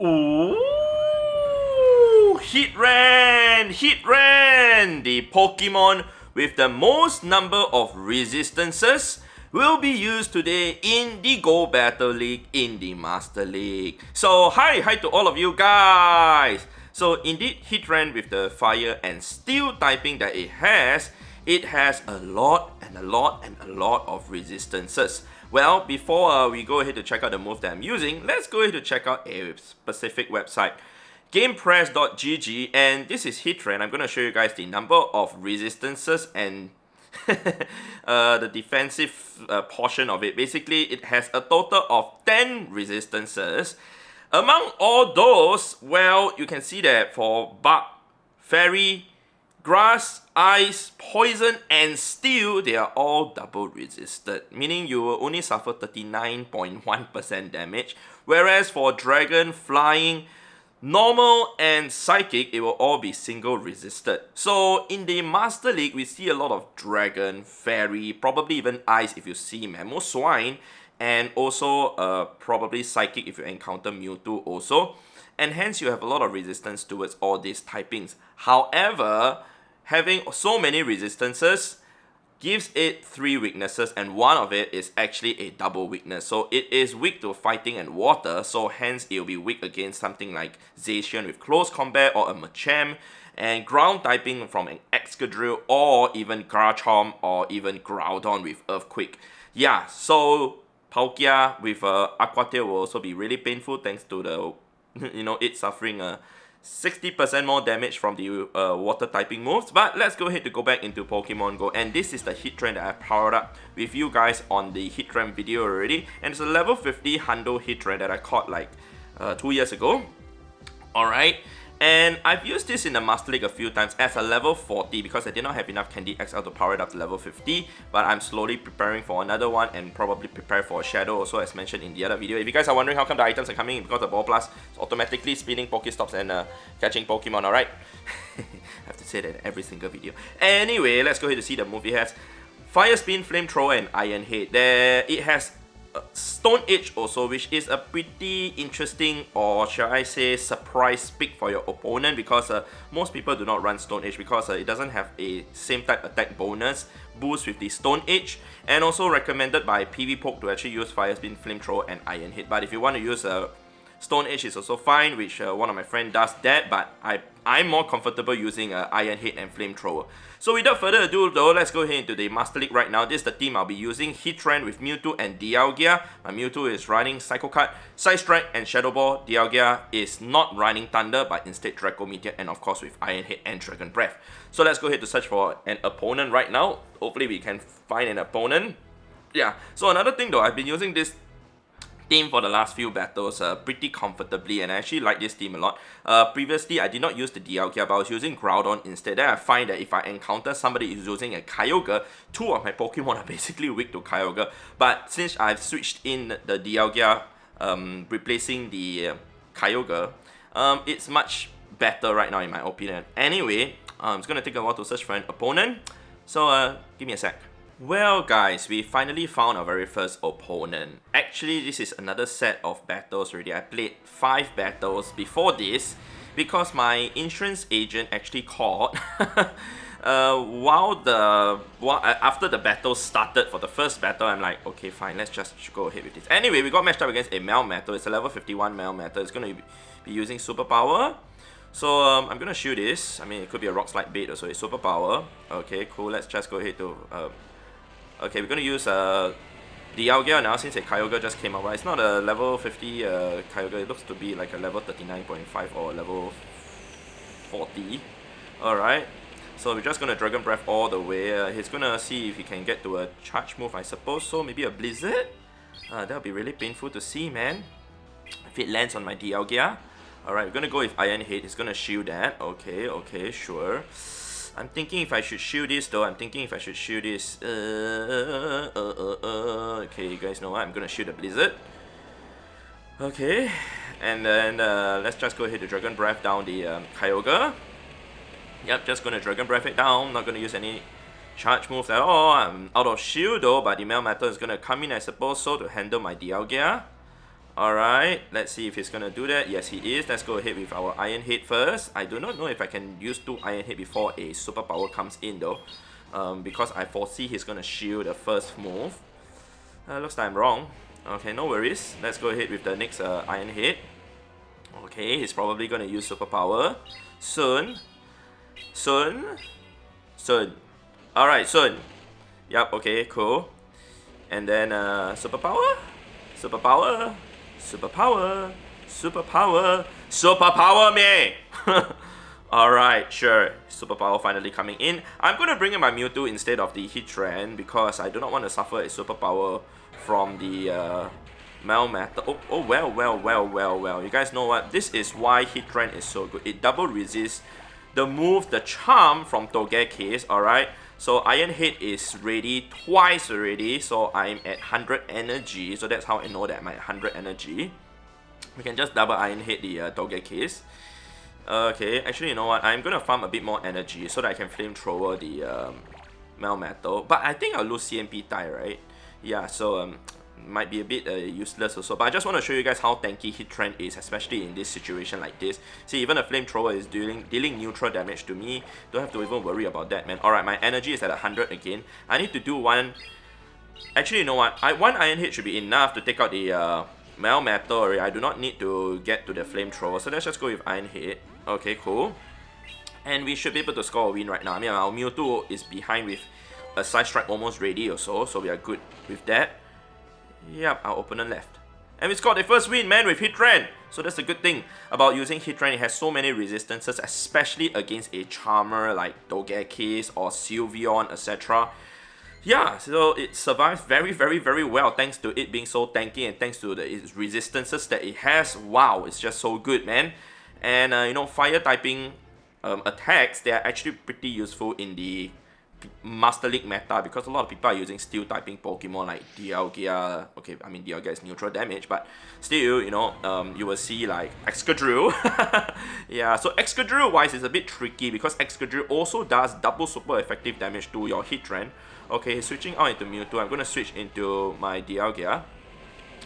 Ooh, Heatran, the Pokemon with the most number of resistances will be used today in the Go Battle League in the Master League. So hi to all of you guys. So indeed, Heatran with the fire and steel typing that it has a lot of resistances. Well, before we go ahead to check out the move that I'm using, let's go ahead to check out a specific website, gamepress.gg, and this is Heatran. I'm going to show you guys the number of resistances and the defensive portion of it. Basically, it has a total of 10 resistances. Among all those, well, you can see that for Bug, Fairy, Grass, Ice, Poison, and Steel, they are all double resisted, meaning you will only suffer 39.1% damage, whereas for Dragon, Flying, Normal, and Psychic, it will all be single resisted. So in the Master League, we see a lot of Dragon, Fairy, probably even Ice if you see Mammo Swine, and also probably Psychic if you encounter Mewtwo also, and hence you have a lot of resistance towards all these typings. However, having so many resistances gives it 3 weaknesses, and one of it is actually a double weakness. So it is weak to fighting and water, so hence it will be weak against something like Zacian with close combat or a Machamp, and ground typing from an Excadrill or even Garchomp or even Groudon with Earthquake. Yeah, so Palkia with Aqua Tail will also be really painful thanks to the it suffering 60% more damage from the water typing moves. But let's go ahead to go back into Pokemon Go, and this is the Heatran that I powered up with you guys on the Heatran video already, and it's a level 50 Hundo Heatran that I caught like 2 years ago. Alright, and I've used this in the Master League a few times as a level 40 because I did not have enough Candy XL to power it up to level 50, but I'm slowly preparing for another one and probably prepare for a Shadow also, as mentioned in the other video. If you guys are wondering how come the items are coming in, because the Ball Blast is automatically spinning Pokestops and catching Pokemon, alright? I have to say that in every single video. Anyway, let's go ahead to see the move it has. Fire Spin, Flamethrower, and Iron Head. There, it has Stone Edge also, which is a pretty interesting, or shall I say, surprise pick for your opponent, because most people do not run Stone Edge because it doesn't have a same type attack bonus boost with the Stone Edge, and also recommended by PV Poke to actually use Fire Spin, Flamethrower, and Iron Head. But if you want to use Stone Edge is also fine, which one of my friends does that, but I'm more comfortable using Iron Head and Flamethrower. So without further ado though, let's go ahead into the Master League right now. This is the team I'll be using: Heatran with Mewtwo and Dialga. My Mewtwo is running Psycho Cut, Side Strike, and Shadow Ball. Dialga is not running Thunder, but instead Draco Meteor, and of course with Iron Head and Dragon Breath. So let's go ahead to search for an opponent right now. Hopefully we can find an opponent. Yeah, so another thing though, I've been using this team for the last few battles pretty comfortably, and I actually like this team a lot. Previously, I did not use the Dialga, but I was using Groudon instead. Then I find that if I encounter somebody who's using a Kyogre, 2 of my Pokemon are basically weak to Kyogre. But since I've switched in the Dialga, replacing the Kyogre, it's much better right now in my opinion. Anyway, it's gonna take a while to search for an opponent, so give me a sec. Well guys, we finally found our very first opponent. Actually, this is another set of battles already. I played 5 battles before this because my insurance agent actually called after the battle started for the first battle. I'm like, okay fine, let's just go ahead with this. Anyway, we got matched up against a Melmetal. It's a level 51 Melmetal. It's going to be using Superpower. So I'm going to shoot this. I mean, it could be a Rock Slide bait also. It's Superpower. Okay, cool. Let's just go ahead to okay, we're going to use Dialga now since a Kyogre just came out. But it's not a level 50 Kyogre. It looks to be like a level 39.5 or level 40. Alright, so we're just going to Dragon Breath all the way. He's going to see if he can get to a charge move, I suppose. So maybe a Blizzard? That would be really painful to see, man. If it lands on my Dialga. Alright, we're going to go with Iron Head. He's going to shield that. Okay, sure. I'm thinking if I should shield this though. Okay, you guys know what? I'm gonna shield the Blizzard. Okay, and then let's just go ahead to Dragon Breath down the Kyogre. Yep, just gonna Dragon Breath it down. Not gonna use any charge moves at all. I'm out of shield though, but the Melmetal is gonna come in, I suppose, so to handle my Dialga. Alright, let's see if he's gonna do that. Yes, he is. Let's go ahead with our Iron Head first. I do not know if I can use 2 Iron Head before a superpower comes in though. Because I foresee he's gonna shield the first move. Looks like I'm wrong. Okay, no worries. Let's go ahead with the next Iron Head. Okay, he's probably gonna use superpower. Soon. Alright, soon. Yep, okay, cool. And then superpower, me! Alright, sure. Superpower finally coming in. I'm gonna bring in my Mewtwo instead of the Heatran because I do not want to suffer a superpower from the Melmetal. Well. You guys know what? This is why Heatran is so good. It double resists the move, the charm from Togekiss, alright? So Iron Head is ready twice already, so I'm at 100 energy, so that's how I know that I'm at 100 energy. We can just double Iron Head the Togekiss. Okay, actually you know what, I'm gonna farm a bit more energy so that I can flamethrower the Melmetal, but I think I'll lose CMP tie, right? Yeah, so might be a bit useless also, but I just want to show you guys how tanky Heatran is, especially in this situation like this. See, even a flamethrower is dealing neutral damage to me. Don't have to even worry about that, man. Alright, my energy is at 100 again. I need to do one. Actually, you know what, one Iron Head should be enough to take out the Melmetal. I do not need to get to the flamethrower, so let's just go with Iron Head. Okay, cool. And we should be able to score a win right now. I mean, our Mewtwo is behind with a Side Strike almost ready or so we are good with that. Yep, our opponent left. And we scored the first win, man, with Heatran. So that's a good thing about using Heatran. It has so many resistances, especially against a Charmer like Togekiss or Sylveon, etc. Yeah, so it survives very well thanks to it being so tanky and thanks to its resistances that it has. Wow, it's just so good, man. And you know, fire typing attacks, they are actually pretty useful in the Master League meta because a lot of people are using steel typing Pokemon like Dialga. Okay, I mean Dialga is neutral damage, but still, you know, you will see like Excadrill. Yeah, so Excadrill wise is a bit tricky because Excadrill also does double super effective damage to your Heatran. Okay, switching out into Mewtwo. I'm gonna switch into my Dialga.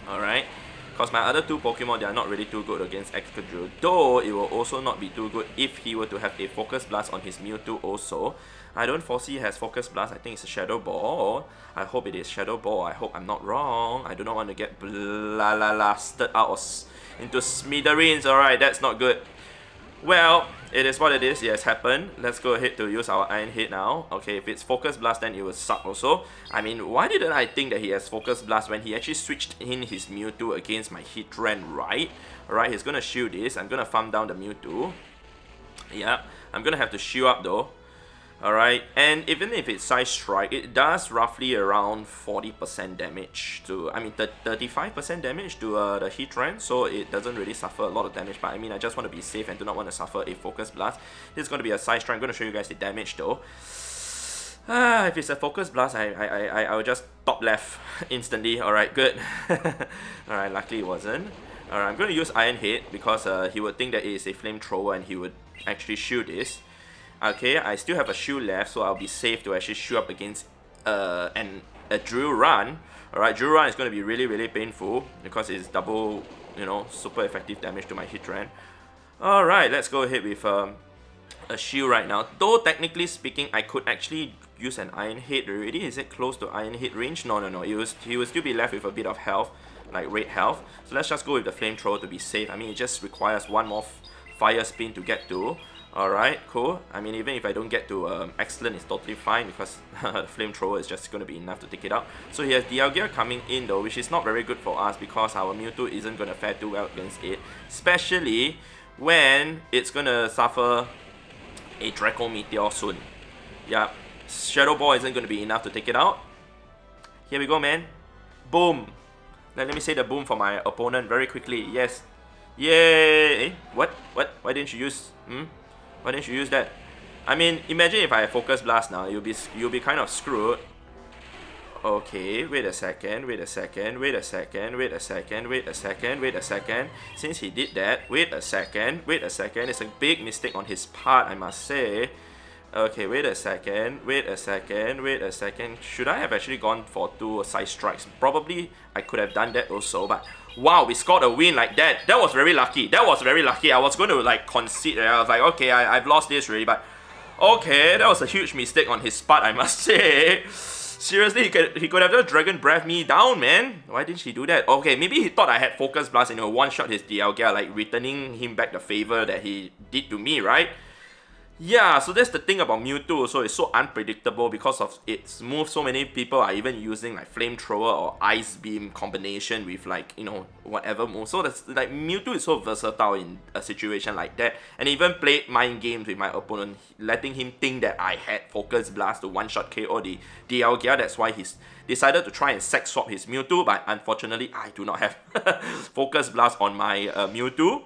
Alright. Because my other 2 Pokemon, they are not really too good against Excadrill. Though, it will also not be too good if he were to have a Focus Blast on his Mewtwo also. I don't foresee he has Focus Blast. I think it's a Shadow Ball. I hope it is Shadow Ball. I hope I'm not wrong. I do not want to get blasted out into smithereens. Alright, that's not good. Well, it is what it is. It has happened. Let's go ahead to use our Iron Head now. Okay, if it's Focus Blast, then it will suck also. I mean, why didn't I think that he has Focus Blast when he actually switched in his Mewtwo against my Heatran, right? Alright, he's gonna shield this. I'm gonna farm down the Mewtwo. Yeah, I'm gonna have to shield up though. Alright, and even if it's Side Strike, it does roughly around 40% damage to, I mean 35% damage to the Heatran, so it doesn't really suffer a lot of damage, but I mean I just want to be safe and do not want to suffer a Focus Blast. This is going to be a Side Strike. I'm going to show you guys the damage though. If it's a Focus Blast, I will just top left instantly. Alright, good. Alright, luckily it wasn't. Alright, I'm going to use Iron Head because he would think that it is a flamethrower and he would actually shoot this. Okay, I still have a shield left, so I'll be safe to actually shoot up against a Drill Run. Alright, Drill Run is going to be really painful because it's double, you know, super effective damage to my Heatran. Alright, let's go ahead with a shield right now. Though technically speaking, I could actually use an Iron Head already. Is it close to Iron Head range? No. He will still be left with a bit of health, like red health. So let's just go with the Flamethrower to be safe. I mean, it just requires one more Fire Spin to get to. Alright, cool. I mean, even if I don't get to Excellent, it's totally fine because Flamethrower is just going to be enough to take it out. So he has Dialga coming in though, which is not very good for us because our Mewtwo isn't going to fare too well against it. Especially when it's going to suffer a Draco Meteor soon. Yeah, Shadow Ball isn't going to be enough to take it out. Here we go, man. Boom. Let me say the boom for my opponent very quickly. Yes. Yay! What? Why didn't you use? Why didn't you use that? I mean, imagine if I Focus Blast now, you'll be kind of screwed. Okay, wait a second. Since he did that, wait a second. It's a big mistake on his part, I must say. Okay, wait a second. Should I have actually gone for 2 Side Strikes? Probably I could have done that also, but Wow, we scored a win like that. That was very lucky. That was very lucky. I was going to like concede. I was like, okay, I've lost this already, but okay, that was a huge mistake on his part, I must say. Seriously, he could have just Dragon Breath me down, man. Why didn't he do that? Okay, maybe he thought I had Focus Blast and one-shot his Dialga, like returning him back the favor that he did to me, right? Yeah, so that's the thing about Mewtwo. So it's so unpredictable because of its moves. So many people are even using like Flamethrower or Ice Beam combination with like, you know, whatever move. So that's like Mewtwo is so versatile in a situation like that. And even played mind games with my opponent, letting him think that I had Focus Blast to one-shot KO the Dialga. That's why he's decided to try and sack swap his Mewtwo. But unfortunately, I do not have Focus Blast on my Mewtwo.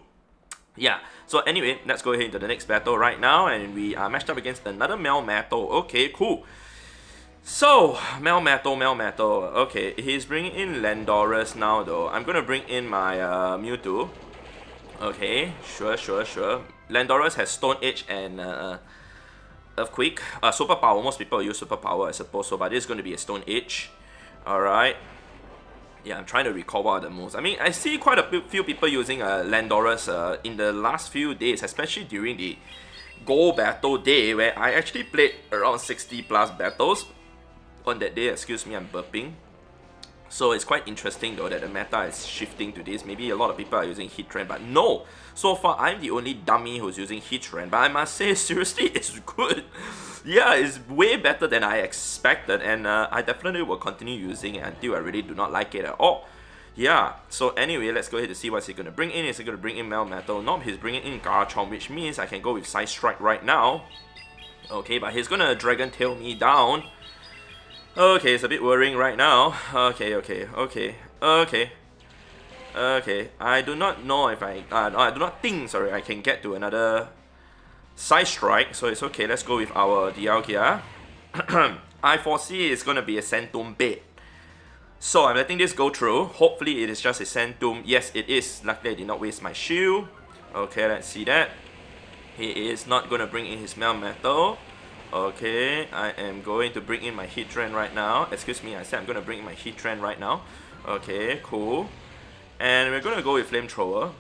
Yeah, so anyway, let's go ahead into the next battle right now, and we are matched up against another Melmetal. Okay, cool. So, Melmetal. Okay, he's bringing in Landorus now though. I'm gonna bring in my Mewtwo. Okay, sure. Landorus has Stone Edge and Earthquake. Superpower, most people use Superpower I suppose so, but this is gonna be a Stone Edge. Alright. Yeah, I'm trying to recall what are the moves. I mean, I see quite a few people using Landorus in the last few days, especially during the Go Battle Day, where I actually played around 60 plus battles on that day. Excuse me, I'm burping. So it's quite interesting though that the meta is shifting to this. Maybe a lot of people are using Heatran, but no! So far, I'm the only dummy who's using Heatran, but I must say, seriously, it's good. Yeah, it's way better than I expected, and I definitely will continue using it until I really do not like it at all. Yeah, so anyway, let's go ahead to see what's he going to bring in. Is he going to bring in Melmetal? Nope, he's bringing in Garchomp, which means I can go with Side Strike right now. Okay, but he's going to Dragon Tail me down. Okay, it's a bit worrying right now. Okay. I do not know if I do not think, sorry, I can get to another Side Strike, so it's okay. Let's go with our Dialga. I foresee it's going to be a Sandtomb bait. So I'm letting this go through. Hopefully it is just a Sandtomb. Yes, it is. Luckily I did not waste my shield. Okay, let's see that. He is not going to bring in his Melmetal. Okay, I am going to bring in my Heatran right now. Excuse me, I said I'm going to bring in my Heatran right now. Okay, cool. And we're going to go with Flamethrower.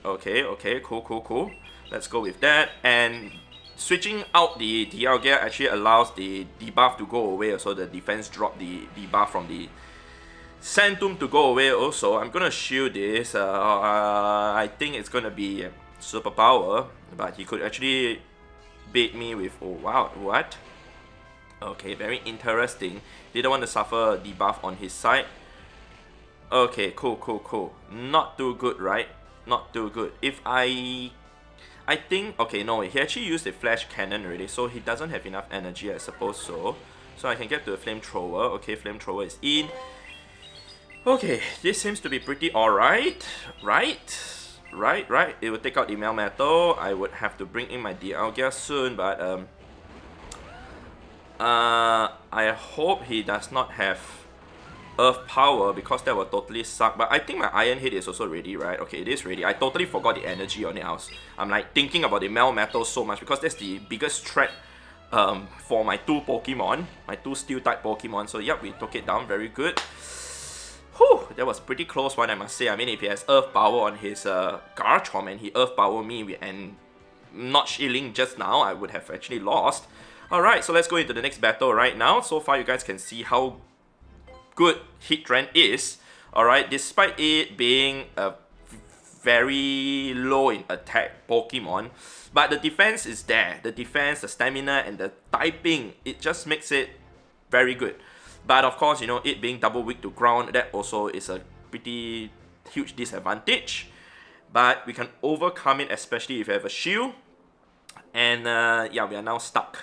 Okay, cool. Let's go with that. And switching out the Dialga actually allows the debuff to go away. So the defense drop the debuff from the Sandtomb to go away also. I'm going to shield this. I think it's going to be Superpower. But he could actually bait me with, oh wow, what? Okay, very interesting. Didn't want to suffer a debuff on his side. Okay, cool. Not too good, right? Not too good. If I think, okay, no, he actually used the Flash Cannon already, so he doesn't have enough energy, I suppose so. So I can get to the Flamethrower. Okay, Flamethrower is in. Okay, this seems to be pretty alright, right? It will take out the Melmetal. I would have to bring in my Dialga soon, but I hope he does not have Earth Power, because that will totally suck. But I think my Iron Head is also ready, right? Okay, it is ready. I totally forgot the energy on it. I'm like thinking about the Melmetal so much, because that's the biggest threat for my two Pokemon, my two Steel type Pokemon. So yep, we took it down, very good. Whew, that was pretty close one, I must say. I mean, if he has Earth Power on his Garchomp and he Earth Power me and not shielding just now, I would have actually lost. Alright, so let's go into the next battle right now. So far, you guys can see how good Heatran is. Alright, despite it being a very low in attack Pokemon, but the defense is there. The defense, the stamina, and the typing, it just makes it very good. But of course, you know, it being double weak to ground, that also is a pretty huge disadvantage. But we can overcome it, especially if you have a shield. And yeah, we are now stuck.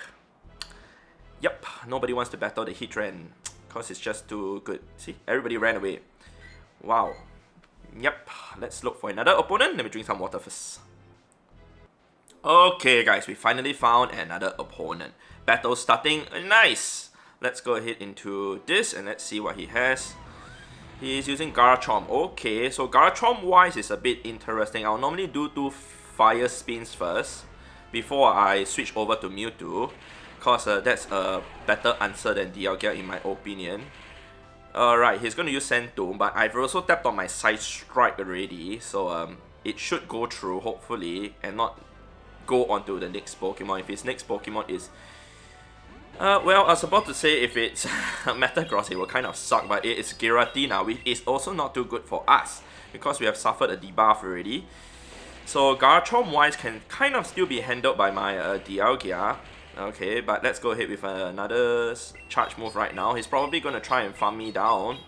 Yep, nobody wants to battle the Heatran, because it's just too good. See, everybody ran away. Wow. Yep, let's look for another opponent. Let me drink some water first. Okay guys, we finally found another opponent. Battle starting, nice! Let's go ahead into this and let's see what he has. He's using Garchomp. Okay, so Garchomp wise is a bit interesting. I'll normally do 2 Fire Spins first before I switch over to Mewtwo, because that's a better answer than Dialga in my opinion. Alright, he's gonna use Sand Tomb, but I've also tapped on my Side Strike already, so it should go through, hopefully, and not go on to the next Pokemon. If his next Pokemon is... well, I was about to say if it's Metagross, it will kind of suck, but it is Giratina, which is also not too good for us, because we have suffered a debuff already. So Garchomp-wise can kind of still be handled by my Dialga. Okay, but let's go ahead with another charge move right now. He's probably going to try and farm me down,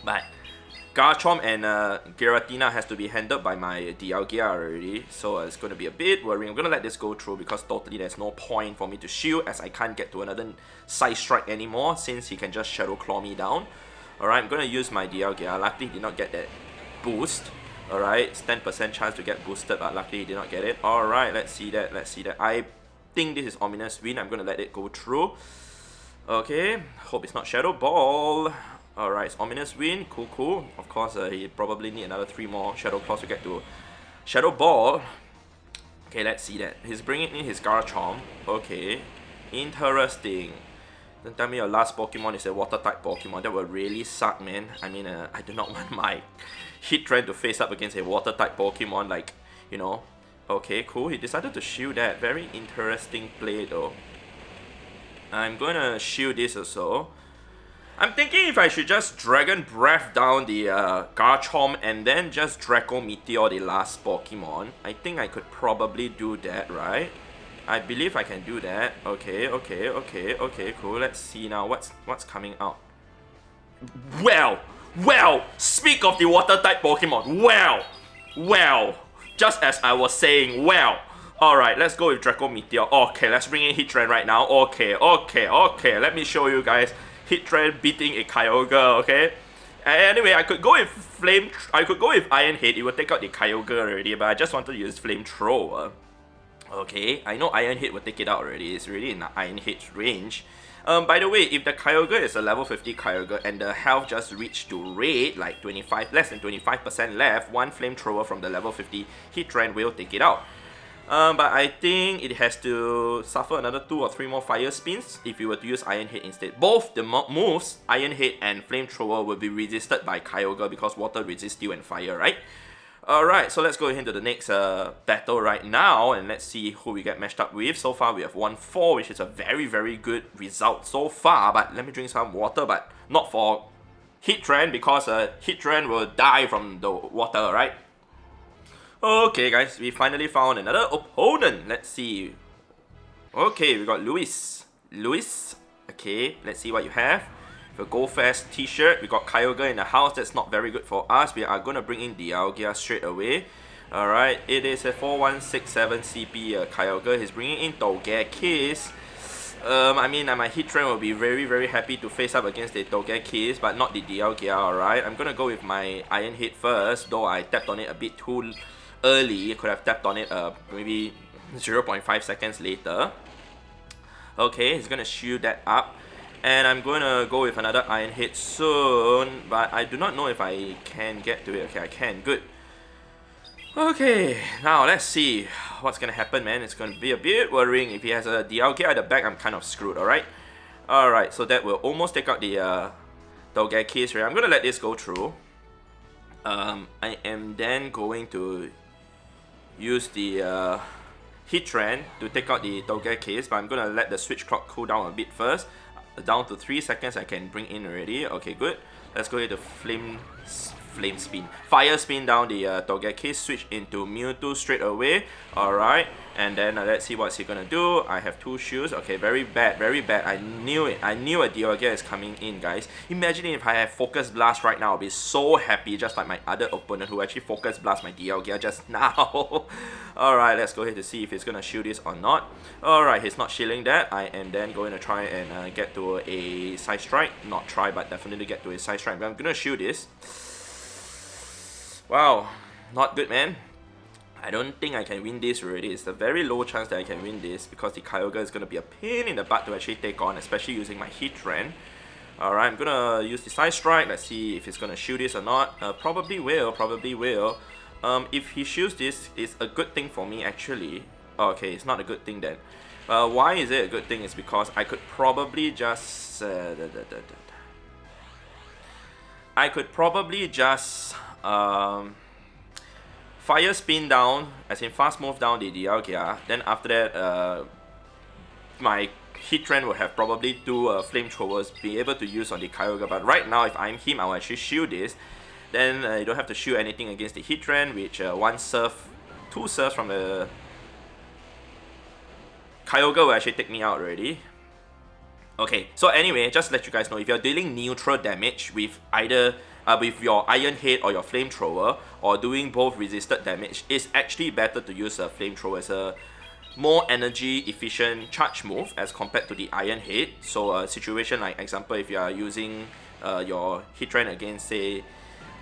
but Garchomp and Giratina has to be handled by my Dialga already, so it's going to be a bit worrying. I'm going to let this go through because totally there's no point for me to shield, as I can't get to another Side Strike anymore since he can just Shadow Claw me down. Alright, I'm going to use my Dialga. Luckily did not get that boost. Alright, it's 10% chance to get boosted, but luckily he did not get it. Alright, let's see that, I think this is Ominous Wind. I'm going to let it go through. Okay, hope it's not Shadow Ball. Alright, it's Ominous Wind, cool. Of course, he probably need another 3 more Shadow Claws to get to Shadow Ball. Okay, let's see that. He's bringing in his Garchomp. Okay, interesting. Don't tell me your last Pokemon is a Water-type Pokemon. That would really suck, man. I mean, I do not want my Heatran to face up against a Water-type Pokemon, like, you know. Okay, cool. He decided to shield that. Very interesting play, though. I'm gonna shield this also. I'm thinking if I should just Dragon Breath down the Garchomp and then just Draco Meteor the last Pokemon. I think I could probably do that, right? I believe I can do that. Okay, cool. Let's see now what's coming out. Well, speak of the Water-type Pokemon. Well, just as I was saying, well. Alright, let's go with Draco Meteor. Okay, let's bring in Heatran right now. Okay. Let me show you guys Heatran beating a Kyogre, okay? Anyway, I could go with Iron Head. It would take out the Kyogre already, but I just wanted to use Flamethrower. Okay, I know Iron Head will take it out already. It's really in the Iron Head's range. By the way, if the Kyogre is a level 50 Kyogre and the health just reached to red, like less than 25% left, one Flamethrower from the level 50 Heatran will take it out. But I think it has to suffer another 2 or 3 more Fire Spins if you were to use Iron Head instead. Both the moves, Iron Head and Flamethrower, will be resisted by Kyogre because water resists steel and fire, right? Alright, so let's go into the next battle right now, and let's see who we get matched up with. So far we have 1-4, which is a very good result so far, but let me drink some water, but not for Heatran, because Heatran will die from the water, right? Okay guys, we finally found another opponent. Let's see. Okay, we got Luis, okay, let's see what you have. The Go Fast t-shirt, we got Kyogre in the house. That's not very good for us. We are going to bring in Dialga straight away. Alright, it is a 4167 CP Kyogre. He's bringing in Togekiss. I mean, my Heatran will be very happy to face up against the Togekiss, but not the Dialga, alright. I'm going to go with my Iron Head first, though I tapped on it a bit too early. I could have tapped on it maybe 0.5 seconds later. Okay, he's going to shield that up. And I'm going to go with another Iron Head soon, but I do not know if I can get to it. Okay, I can. Good. Okay, now let's see what's going to happen, man. It's going to be a bit worrying. If he has a Dialga at the back, I'm kind of screwed, alright? Alright, so that will almost take out the Togekiss here. I'm going to let this go through. I am then going to use the Heatran to take out the Togekiss, but I'm going to let the switch clock cool down a bit first. Down to 3 seconds I can bring in already. Okay, good. Let's go into Flame Spin. Fire Spin down the Togekiss. Switch into Mewtwo straight away. Alright. And then let's see what's he gonna do. I have 2 shoes. Okay, very bad. I knew it. I knew a Dialga is coming in, guys. Imagine if I have Focus Blast right now. I'll be so happy, just like my other opponent who actually Focus Blast my Dialga just now. Alright, let's go ahead to see if he's gonna shield this or not. Alright, he's not shielding that. I am then going to try and get to a Side Strike. Not try, but definitely get to a Side Strike. But I'm gonna shield this. Wow, not good, man. I don't think I can win this already. It's a very low chance that I can win this because the Kyogre is going to be a pain in the butt to actually take on, especially using my Heatran. Alright, I'm going to use the Side Strike. Let's see if he's going to shield this or not. Probably will. If he shields this, it's a good thing for me actually. Okay, it's not a good thing then. Why is it a good thing? Is because I could probably just... I could probably just fire spin down, as in fast move down the Dialga. Then after that, my Heatran will have probably two flamethrowers be able to use on the Kyogre. But right now, if I'm him, I'll actually shield this. Then you don't have to shield anything against the Heatran, which two serves from the Kyogre will actually take me out already. Okay, so anyway, just let you guys know, if you're dealing neutral damage with either with your Iron Head or your Flamethrower, or doing both resisted damage, it's actually better to use a Flamethrower as a more energy efficient charge move as compared to the Iron Head. So a situation like, example, if you are using your Heatran against, say,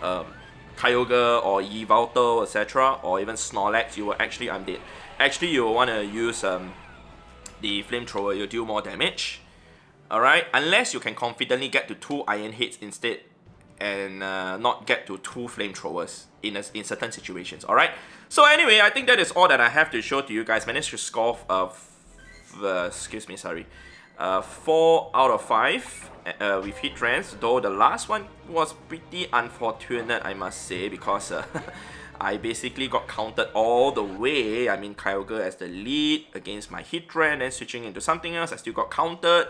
Kyogre or Yveltal, etc., or even Snorlax, you will actually undead. Actually, you will want to use the Flamethrower, you'll do more damage. Alright, unless you can confidently get to 2 Iron Heads instead and not get to 2 Flamethrowers in certain situations. Alright, so anyway, I think that is all that I have to show to you guys. Managed to score 4 out of 5 with Heatrans, though the last one was pretty unfortunate, I must say, because I basically got countered all the way. I mean, Kyogre as the lead against my Heatran, then switching into something else, I still got countered.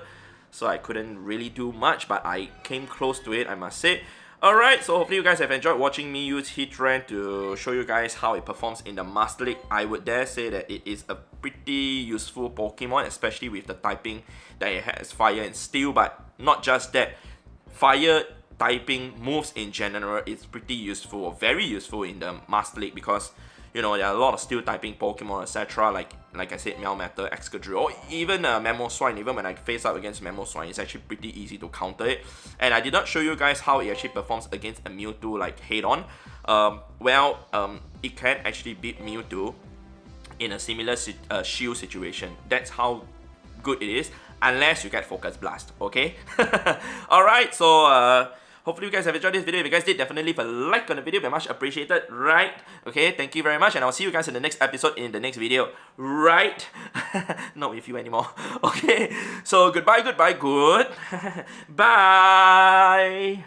So I couldn't really do much, but I came close to it, I must say. Alright, so hopefully you guys have enjoyed watching me use Heatran to show you guys how it performs in the Master League. I would dare say that it is a pretty useful Pokemon, especially with the typing that it has, Fire and Steel. But not just that, Fire typing moves in general is pretty useful, very useful in the Master League, because you know, there are a lot of steel typing Pokemon, etc. Like I said, Melmetal, Excadrill, or even Mamoswine. Even when I face up against Mamoswine, it's actually pretty easy to counter it. And I did not show you guys how it actually performs against a Mewtwo like head-on. It can actually beat Mewtwo in a similar shield situation. That's how good it is, unless you get Focus Blast, okay? Alright, so hopefully you guys have enjoyed this video. If you guys did, definitely leave a like on the video. Very much appreciated, right? Okay, thank you very much, and I'll see you guys in the next episode in the next video, right? Not with you anymore. Okay, so goodbye, good. Bye.